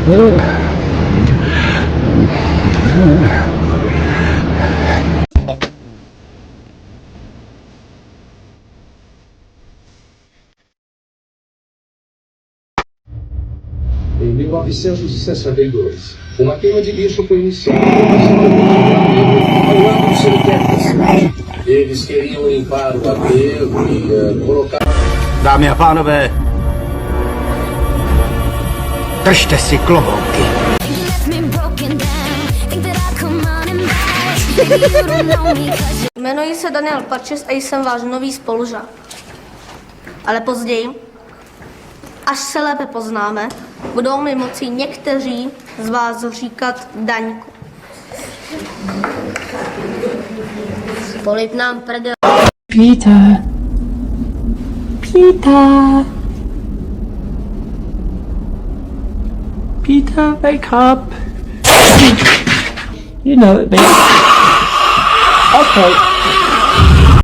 Em 1962, uma queima de lixo foi iniciada ao lado do cemitério. Eles queriam limpar o aterro e colocar... Dámy a pánové, držte si klobouky. Jmenuji se Daniel Parčes a jsem váš nový spolužák. Ale později, až se lépe poznáme, budou mi moci někteří z vás říkat Daňku. Polip nám prdel. Peter. Peter. Peter, wake up. You know it, baby. Okay.